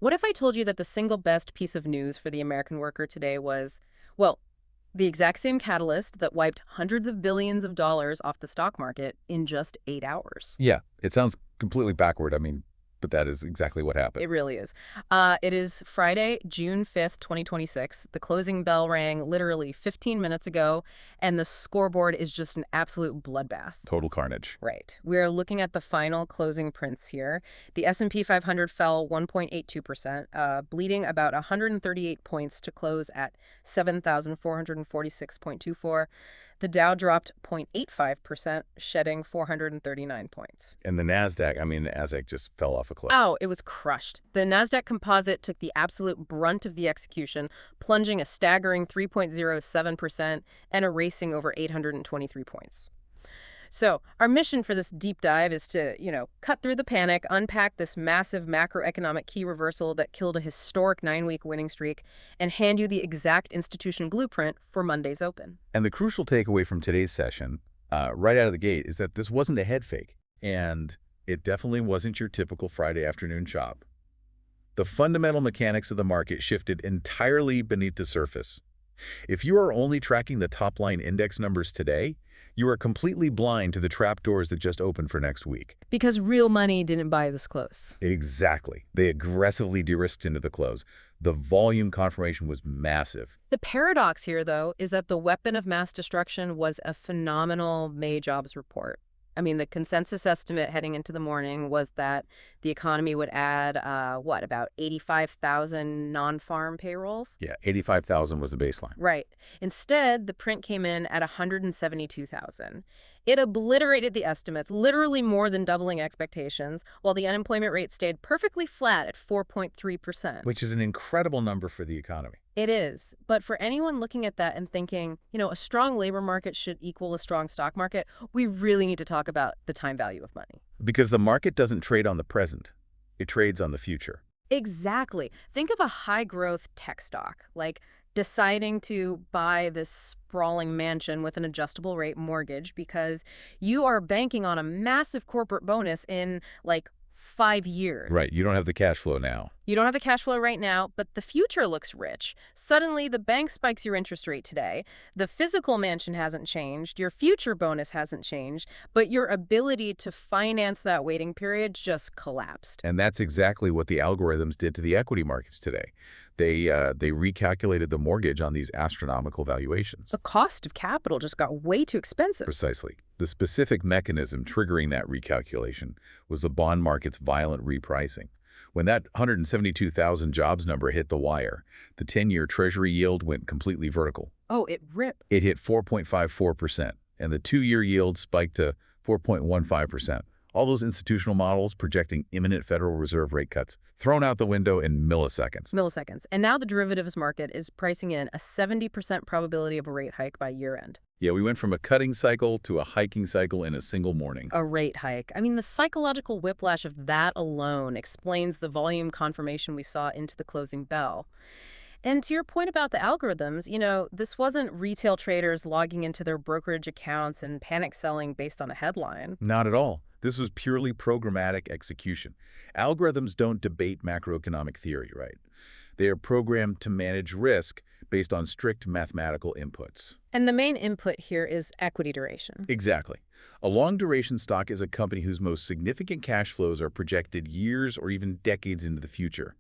What if I told you that the single best piece of news for the American worker today was, well, the exact same catalyst that wiped hundreds of billions of dollars off the stock market in just 8 hours? Yeah, it sounds completely backward. But that is exactly what happened. It really is. It is Friday, June 5th, 2026. The closing bell rang literally 15 minutes ago, and the scoreboard is just an absolute bloodbath. Total carnage. Right. We're looking at the final closing prints here. The S&P 500 fell 1.82%, bleeding about 138 points to close at 7,446.24. The Dow dropped 0.85%, shedding 439 points. And the NASDAQ just fell off a cliff. Oh, it was crushed. The Nasdaq Composite took the absolute brunt of the execution, plunging a staggering 3.07% and erasing over 823 points. So our mission for this deep dive is to, cut through the panic, unpack this massive macroeconomic key reversal that killed a historic 9-week winning streak, and hand you the exact institution blueprint for Monday's open. And the crucial takeaway from today's session, right out of the gate, is that this wasn't a head fake. And it definitely wasn't your typical Friday afternoon chop. The fundamental mechanics of the market shifted entirely beneath the surface. If you are only tracking the top-line index numbers today, you are completely blind to the trapdoors that just opened for next week. Because real money didn't buy this close. Exactly. They aggressively de-risked into the close. The volume confirmation was massive. The paradox here, though, is that the weapon of mass destruction was a phenomenal May jobs report. The consensus estimate heading into the morning was that the economy would add, about 85,000 non-farm payrolls? Yeah, 85,000 was the baseline. Right. Instead, the print came in at 172,000. It obliterated the estimates, literally more than doubling expectations, while the unemployment rate stayed perfectly flat at 4.3%. Which is an incredible number for the economy. It is. But for anyone looking at that and thinking, a strong labor market should equal a strong stock market, we really need to talk about the time value of money. Because the market doesn't trade on the present. It trades on the future. Exactly. Think of a high-growth tech stock, like deciding to buy this sprawling mansion with an adjustable rate mortgage because you are banking on a massive corporate bonus in, 5 years. Right. You don't have the cash flow now. You don't have the cash flow right now, but the future looks rich. Suddenly, the bank spikes your interest rate today. The physical mansion hasn't changed. Your future bonus hasn't changed. But your ability to finance that waiting period just collapsed. And that's exactly what the algorithms did to the equity markets today. They recalculated the mortgage on these astronomical valuations. The cost of capital just got way too expensive. Precisely. The specific mechanism triggering that recalculation was the bond market's violent repricing. When that 172,000 jobs number hit the wire, the 10-year Treasury yield went completely vertical. Oh, it ripped. It hit 4.54%, and the 2-year yield spiked to 4.15%. All those institutional models projecting imminent Federal Reserve rate cuts thrown out the window in milliseconds. And now the derivatives market is pricing in a 70% probability of a rate hike by year-end. Yeah, we went from a cutting cycle to a hiking cycle in a single morning. A rate hike. The psychological whiplash of that alone explains the volume confirmation we saw into the closing bell. And to your point about the algorithms, this wasn't retail traders logging into their brokerage accounts and panic selling based on a headline. Not at all. This was purely programmatic execution. Algorithms don't debate macroeconomic theory, right? They are programmed to manage risk based on strict mathematical inputs. And the main input here is equity duration. Exactly. A long-duration stock is a company whose most significant cash flows are projected years or even decades into the future.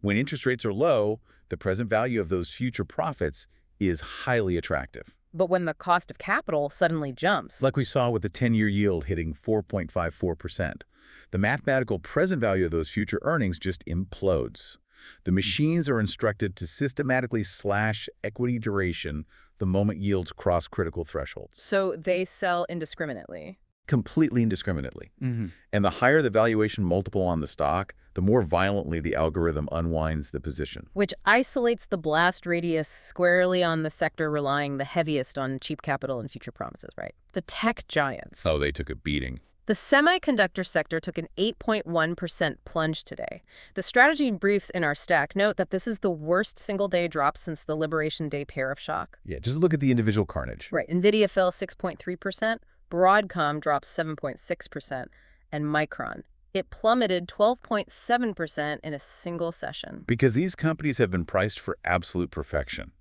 When interest rates are low, the present value of those future profits is highly attractive. But when the cost of capital suddenly jumps, like we saw with the 10-year yield hitting 4.54%, the mathematical present value of those future earnings just implodes. The machines are instructed to systematically slash equity duration the moment yields cross critical thresholds. So they sell indiscriminately. Completely indiscriminately. And the higher the valuation multiple on the stock, the more violently the algorithm unwinds the position. Which isolates the blast radius squarely on the sector relying the heaviest on cheap capital and future promises, right? The tech giants. Oh, they took a beating. The semiconductor sector took an 8.1% plunge today. The strategy briefs in our stack note that this is the worst single-day drop since the Liberation Day tariff shock. Yeah, just look at the individual carnage. Right. Nvidia fell 6.3%. Broadcom dropped 7.6%, and Micron It plummeted 12.7% in a single session. Because these companies have been priced for absolute perfection.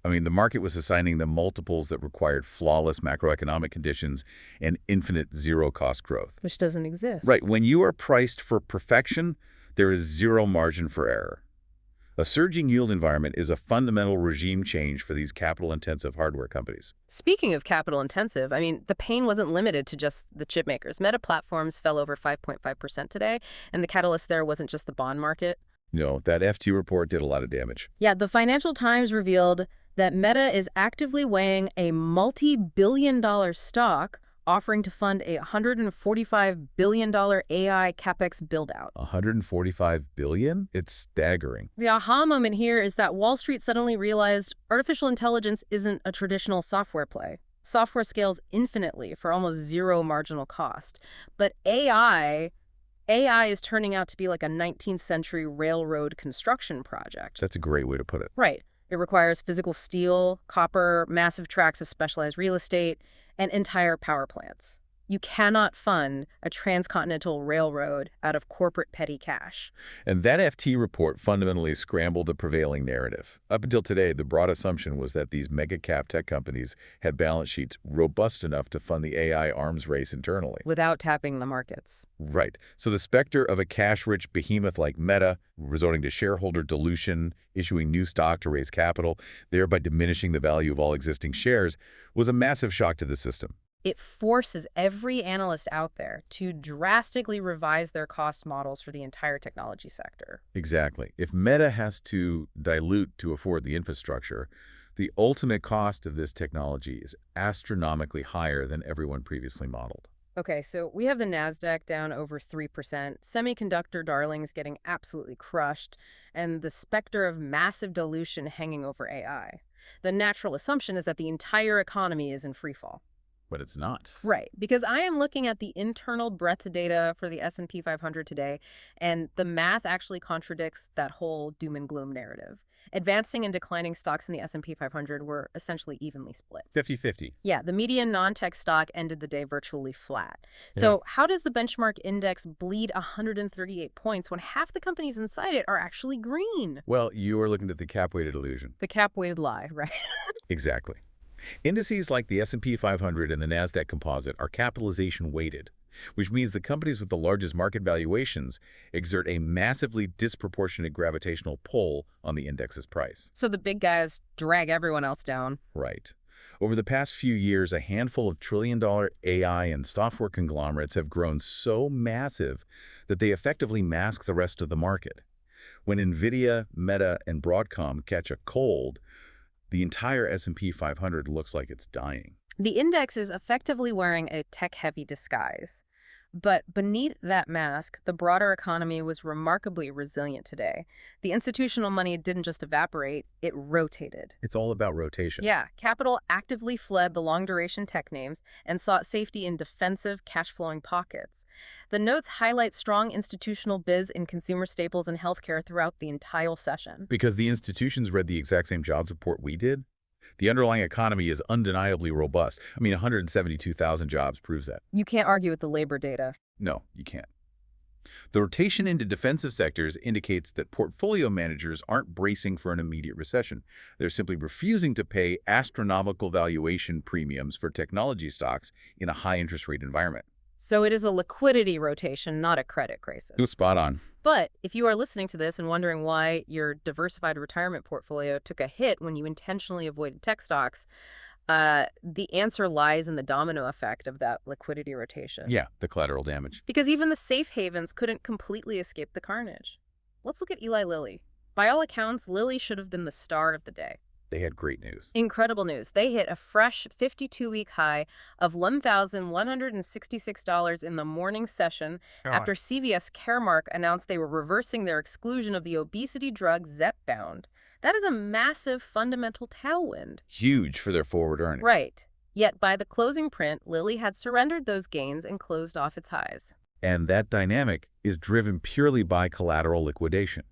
I mean, the market was assigning them multiples that required flawless macroeconomic conditions and infinite zero-cost growth. Which doesn't exist. Right. When you are priced for perfection, there is zero margin for error. A surging yield environment is a fundamental regime change for these capital-intensive hardware companies. Speaking of capital intensive, I mean, the pain wasn't limited to just the chip makers. Meta Platforms fell over 5.5% today, and the catalyst there wasn't just the bond market. No, that FT report did a lot of damage. Yeah, the Financial Times revealed that Meta is actively weighing a multi-billion-dollar stock offering to fund a $145 billion AI CapEx build-out. $145 billion? It's staggering. The aha moment here is that Wall Street suddenly realized artificial intelligence isn't a traditional software play. Software scales infinitely for almost zero marginal cost. But AI is turning out to be like a 19th century railroad construction project. That's a great way to put it. Right. It requires physical steel, copper, massive tracts of specialized real estate, and entire power plants. You cannot fund a transcontinental railroad out of corporate petty cash. And that FT report fundamentally scrambled the prevailing narrative. Up until today, the broad assumption was that these mega-cap tech companies had balance sheets robust enough to fund the AI arms race internally. Without tapping the markets. Right. So the specter of a cash-rich behemoth like Meta, resorting to shareholder dilution, issuing new stock to raise capital, thereby diminishing the value of all existing shares, was a massive shock to the system. It forces every analyst out there to drastically revise their cost models for the entire technology sector. Exactly. If Meta has to dilute to afford the infrastructure, the ultimate cost of this technology is astronomically higher than everyone previously modeled. Okay, so we have the NASDAQ down over 3%, semiconductor darlings getting absolutely crushed, and the specter of massive dilution hanging over AI. The natural assumption is that the entire economy is in freefall. But it's not. Right, because I am looking at the internal breadth data for the S&P 500 today, and the math actually contradicts that whole doom and gloom narrative. Advancing and declining stocks in the S&P 500 were essentially evenly split. 50-50. Yeah, the median non-tech stock ended the day virtually flat. So how does the benchmark index bleed 138 points when half the companies inside it are actually green? Well, you are looking at the cap-weighted illusion. The cap-weighted lie, right? Exactly. Indices like the S&P 500 and the NASDAQ composite are capitalization weighted, which means the companies with the largest market valuations exert a massively disproportionate gravitational pull on the index's price. So the big guys drag everyone else down. Right. Over the past few years, a handful of trillion-dollar AI and software conglomerates have grown so massive that they effectively mask the rest of the market. When Nvidia, Meta, and Broadcom catch a cold, the entire S&P 500 looks like it's dying. The index is effectively wearing a tech-heavy disguise. But beneath that mask, the broader economy was remarkably resilient today. The institutional money didn't just evaporate, it rotated. It's all about rotation. Yeah, capital actively fled the long-duration tech names and sought safety in defensive, cash-flowing pockets. The notes highlight strong institutional biz in consumer staples and healthcare throughout the entire session. Because the institutions read the exact same jobs report we did. The underlying economy is undeniably robust. I mean, 172,000 jobs proves that. You can't argue with the labor data. No, you can't. The rotation into defensive sectors indicates that portfolio managers aren't bracing for an immediate recession. They're simply refusing to pay astronomical valuation premiums for technology stocks in a high-interest rate environment. So it is a liquidity rotation, not a credit crisis. You're spot on. But if you are listening to this and wondering why your diversified retirement portfolio took a hit when you intentionally avoided tech stocks, the answer lies in the domino effect of that liquidity rotation. Yeah, the collateral damage. Because even the safe havens couldn't completely escape the carnage. Let's look at Eli Lilly. By all accounts, Lilly should have been the star of the day. They had great news. Incredible news. They hit a fresh 52-week high of $1,166 in the morning session after CVS Caremark announced they were reversing their exclusion of the obesity drug Zepbound. That is a massive fundamental tailwind. Huge for their forward earnings. Right. Yet by the closing print, Lilly had surrendered those gains and closed off its highs. And that dynamic is driven purely by collateral liquidation.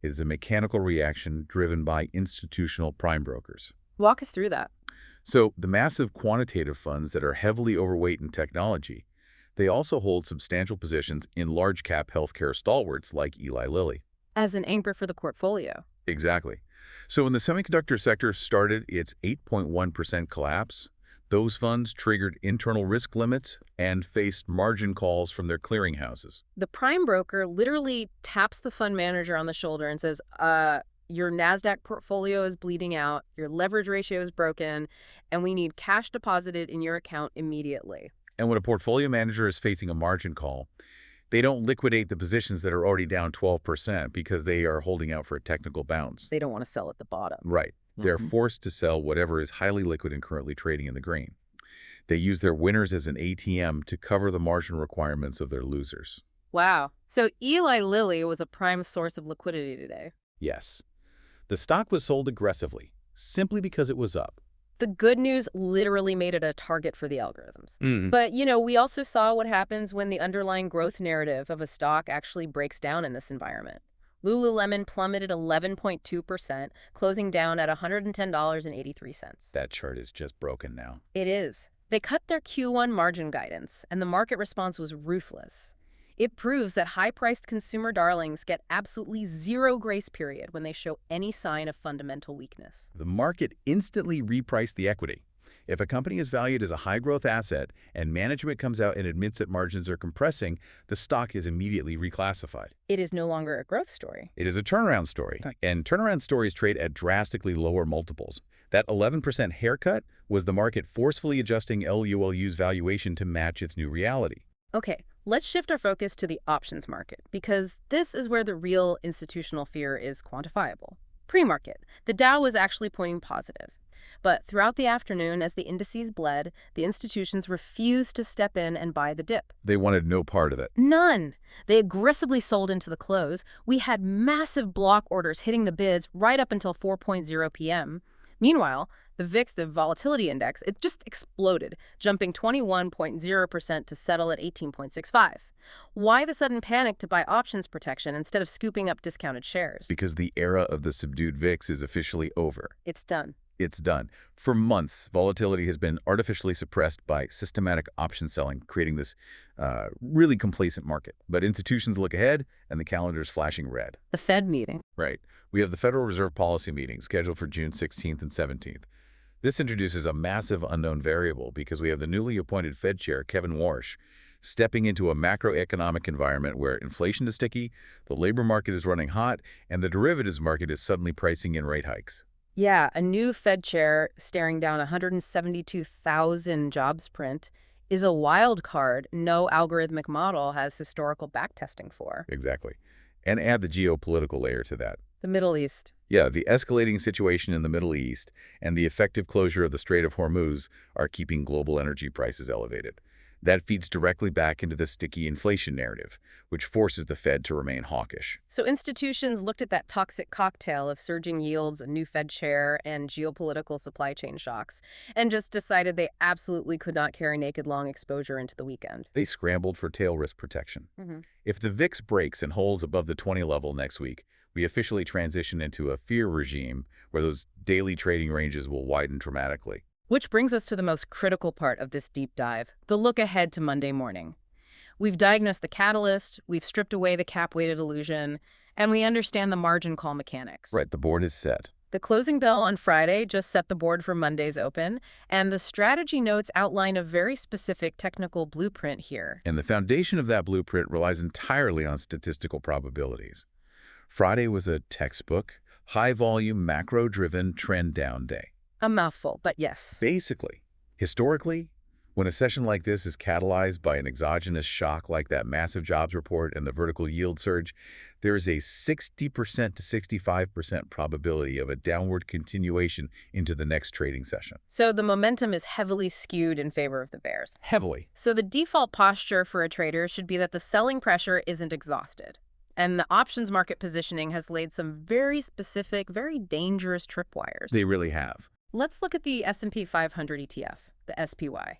It is a mechanical reaction driven by institutional prime brokers. Walk us through that. So the massive quantitative funds that are heavily overweight in technology, They also hold substantial positions in large-cap healthcare stalwarts like Eli Lilly. As an anchor for the portfolio. Exactly. So when the semiconductor sector started its 8.1% collapse, those funds triggered internal risk limits and faced margin calls from their clearinghouses. The prime broker literally taps the fund manager on the shoulder and says, your NASDAQ portfolio is bleeding out, your leverage ratio is broken, and we need cash deposited in your account immediately. And when a portfolio manager is facing a margin call, they don't liquidate the positions that are already down 12% because they are holding out for a technical bounce. They don't want to sell at the bottom. Right. They're forced to sell whatever is highly liquid and currently trading in the green. They use their winners as an ATM to cover the margin requirements of their losers. Wow. So Eli Lilly was a prime source of liquidity today. Yes. The stock was sold aggressively, simply because it was up. The good news literally made it a target for the algorithms. Mm. But, we also saw what happens when the underlying growth narrative of a stock actually breaks down in this environment. Lululemon plummeted 11.2%, closing down at $110.83. That chart is just broken now. It is. They cut their Q1 margin guidance, and the market response was ruthless. It proves that high-priced consumer darlings get absolutely zero grace period when they show any sign of fundamental weakness. The market instantly repriced the equity. If a company is valued as a high-growth asset and management comes out and admits that margins are compressing, the stock is immediately reclassified. It is no longer a growth story. It is a turnaround story, and turnaround stories trade at drastically lower multiples. That 11% haircut was the market forcefully adjusting LULU's valuation to match its new reality. Okay, let's shift our focus to the options market, because this is where the real institutional fear is quantifiable. Pre-market, the Dow was actually pointing positive. But throughout the afternoon, as the indices bled, the institutions refused to step in and buy the dip. They wanted no part of it. None. They aggressively sold into the close. We had massive block orders hitting the bids right up until 4:00 p.m. Meanwhile, the VIX, the volatility index, it just exploded, jumping 21.0% to settle at 18.65. Why the sudden panic to buy options protection instead of scooping up discounted shares? Because the era of the subdued VIX is officially over. It's done. It's done. For months, volatility has been artificially suppressed by systematic option selling, creating this really complacent market. But institutions look ahead, and the calendar's flashing red. The Fed meeting. Right. We have the Federal Reserve Policy meeting scheduled for June 16th and 17th. This introduces a massive unknown variable because we have the newly appointed Fed Chair, Kevin Warsh, stepping into a macroeconomic environment where inflation is sticky, the labor market is running hot, and the derivatives market is suddenly pricing in rate hikes. Yeah, a new Fed chair staring down 172,000 jobs print is a wild card no algorithmic model has historical backtesting for. Exactly. And add the geopolitical layer to that. The Middle East. Yeah, the escalating situation in the Middle East and the effective closure of the Strait of Hormuz are keeping global energy prices elevated. That feeds directly back into the sticky inflation narrative, which forces the Fed to remain hawkish. So institutions looked at that toxic cocktail of surging yields, a new Fed chair, and geopolitical supply chain shocks, and just decided they absolutely could not carry naked long exposure into the weekend. They scrambled for tail risk protection. If the VIX breaks and holds above the 20 level next week, we officially transition into a fear regime where those daily trading ranges will widen dramatically. Which brings us to the most critical part of this deep dive, the look ahead to Monday morning. We've diagnosed the catalyst, we've stripped away the cap-weighted illusion, and we understand the margin call mechanics. Right, the board is set. The closing bell on Friday just set the board for Monday's open, and the strategy notes outline a very specific technical blueprint here. And the foundation of that blueprint relies entirely on statistical probabilities. Friday was a textbook, high-volume, macro-driven trend-down day. A mouthful, but yes. Basically, historically, when a session like this is catalyzed by an exogenous shock like that massive jobs report and the vertical yield surge, there is a 60% to 65% probability of a downward continuation into the next trading session. So the momentum is heavily skewed in favor of the bears. Heavily. So the default posture for a trader should be that the selling pressure isn't exhausted. And the options market positioning has laid some very specific, very dangerous tripwires. They really have. Let's look at the S&P 500 ETF, the SPY.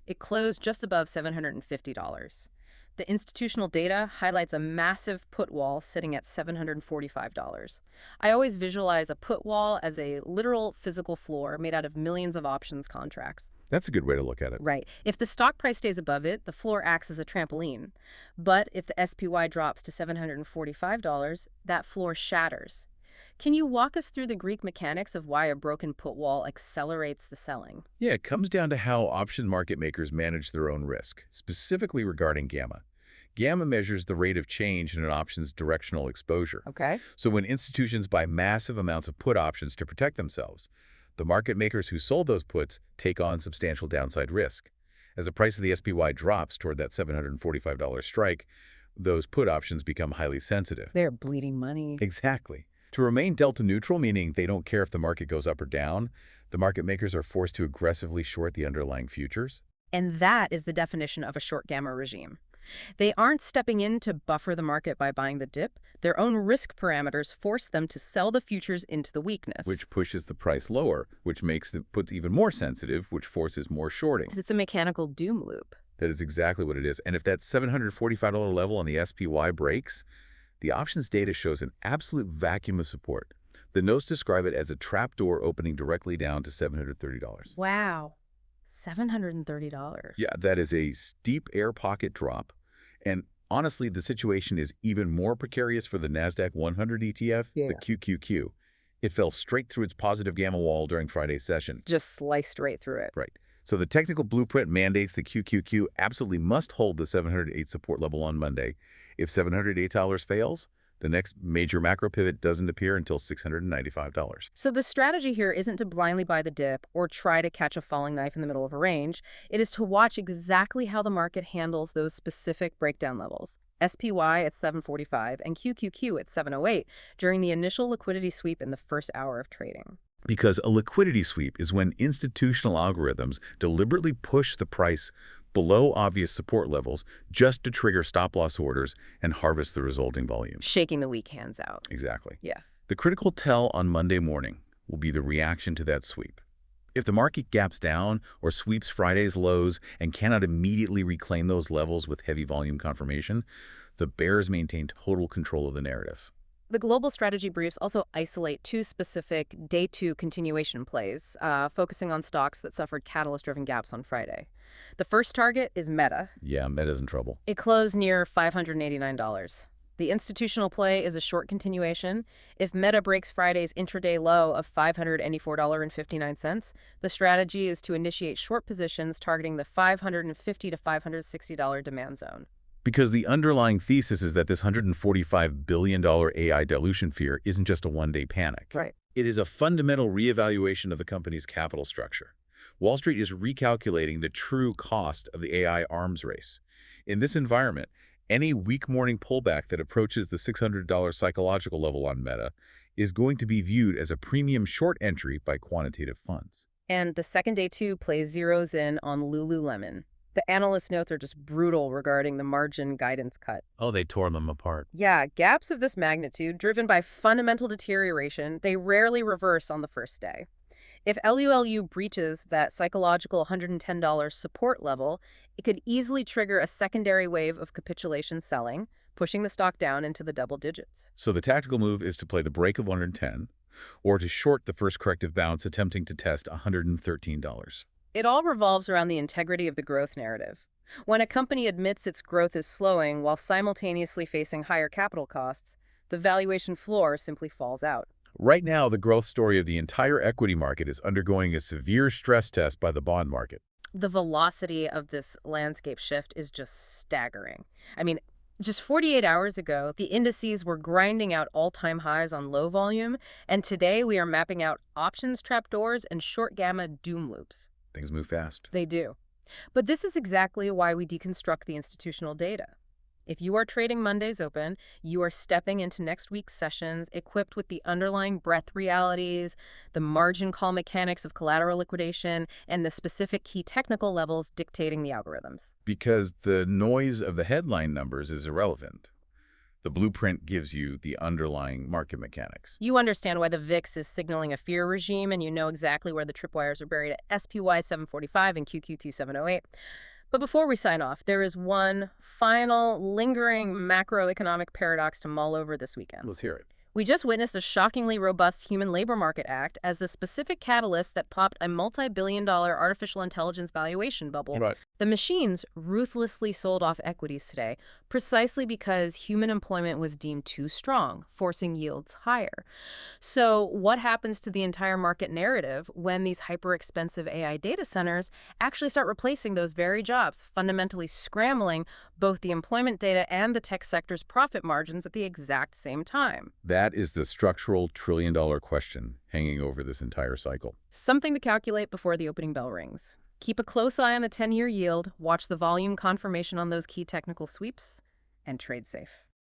It closed just above $750. The institutional data highlights a massive put wall sitting at $745. I always visualize a put wall as a literal physical floor made out of millions of options contracts. That's a good way to look at it. Right. If the stock price stays above it, the floor acts as a trampoline. But if the SPY drops to $745, that floor shatters. Can you walk us through the Greek mechanics of why a broken put wall accelerates the selling? Yeah, it comes down to how option market makers manage their own risk, specifically regarding gamma. Gamma measures the rate of change in an option's directional exposure. Okay. So when institutions buy massive amounts of put options to protect themselves, the market makers who sold those puts take on substantial downside risk. As the price of the SPY drops toward that $745 strike, those put options become highly sensitive. They're bleeding money. Exactly. To remain delta neutral, meaning they don't care if the market goes up or down, the market makers are forced to aggressively short the underlying futures. And that is the definition of a short gamma regime. They aren't stepping in to buffer the market by buying the dip. Their own risk parameters force them to sell the futures into the weakness. Which pushes the price lower, which makes the puts even more sensitive, which forces more shorting. It's a mechanical doom loop. That is exactly what it is. And if that $745 level on the SPY breaks, the options data shows an absolute vacuum of support. The notes describe it as a trapdoor opening directly down to $730. Wow. $730. Yeah, that is a steep air pocket drop. And honestly, the situation is even more precarious for the NASDAQ 100 ETF, the QQQ. It fell straight through its positive gamma wall during Friday's session. Just sliced right through it. Right. So the technical blueprint mandates the QQQ absolutely must hold the 708 support level on Monday. If $708 fails, the next major macro pivot doesn't appear until $695. So the strategy here isn't to blindly buy the dip or try to catch a falling knife in the middle of a range. It is to watch exactly how the market handles those specific breakdown levels. SPY at 745 and QQQ at 708 during the initial liquidity sweep in the first hour of trading. Because a liquidity sweep is when institutional algorithms deliberately push the price below obvious support levels just to trigger stop-loss orders and harvest the resulting volume. Shaking the weak hands out. Exactly. Yeah. The critical tell on Monday morning will be the reaction to that sweep. If the market gaps down or sweeps Friday's lows and cannot immediately reclaim those levels with heavy volume confirmation, the bears maintain total control of the narrative. The global strategy briefs also isolate two specific day two continuation plays, focusing on stocks that suffered catalyst-driven gaps on Friday. The first target is Meta. Yeah, Meta's in trouble. It closed near $589. The institutional play is a short continuation. If Meta breaks Friday's intraday low of $584.59, the strategy is to initiate short positions targeting the $550 to $560 demand zone. Because the underlying thesis is that this $145 billion AI dilution fear isn't just a one-day panic. Right. It is a fundamental reevaluation of the company's capital structure. Wall Street is recalculating the true cost of the AI arms race. In this environment, any weak morning pullback that approaches the $600 psychological level on Meta is going to be viewed as a premium short entry by quantitative funds. And the second day two plays zeroes in on Lululemon. The analyst notes are just brutal regarding the margin guidance cut. Oh, they tore them apart. Yeah, gaps of this magnitude, driven by fundamental deterioration, they rarely reverse on the first day. If LULU breaches that psychological $110 support level, it could easily trigger a secondary wave of capitulation selling, pushing the stock down into the double digits. So the tactical move is to play the break of 110, or to short the first corrective bounce attempting to test $113. It all revolves around the integrity of the growth narrative. When a company admits its growth is slowing while simultaneously facing higher capital costs, the valuation floor simply falls out. Right now, the growth story of the entire equity market is undergoing a severe stress test by the bond market. The velocity of this landscape shift is just staggering. I mean, just 48 hours ago, the indices were grinding out all-time highs on low volume, and today we are mapping out options trapdoors and short gamma doom loops. Things move fast. They do. But this is exactly why we deconstruct the institutional data. If you are trading Monday's open, you are stepping into next week's sessions equipped with the underlying breadth realities, the margin call mechanics of collateral liquidation, and the specific key technical levels dictating the algorithms. Because the noise of the headline numbers is irrelevant. The blueprint gives you the underlying market mechanics. You understand why the VIX is signaling a fear regime, and you know exactly where the tripwires are buried at SPY 745 and QQQ 708. But before we sign off, there is one final lingering macroeconomic paradox to mull over this weekend. Let's hear it. We just witnessed a shockingly robust human labor market act as the specific catalyst that popped a multi-billion-dollar artificial intelligence valuation bubble. Right. The machines ruthlessly sold off equities today, precisely because human employment was deemed too strong, forcing yields higher. So what happens to the entire market narrative when these hyper-expensive AI data centers actually start replacing those very jobs, fundamentally scrambling both the employment data and the tech sector's profit margins at the exact same time? That is the structural trillion-dollar question hanging over this entire cycle. Something to calculate before the opening bell rings. Keep a close eye on the 10-year yield, watch the volume confirmation on those key technical sweeps, and trade safe.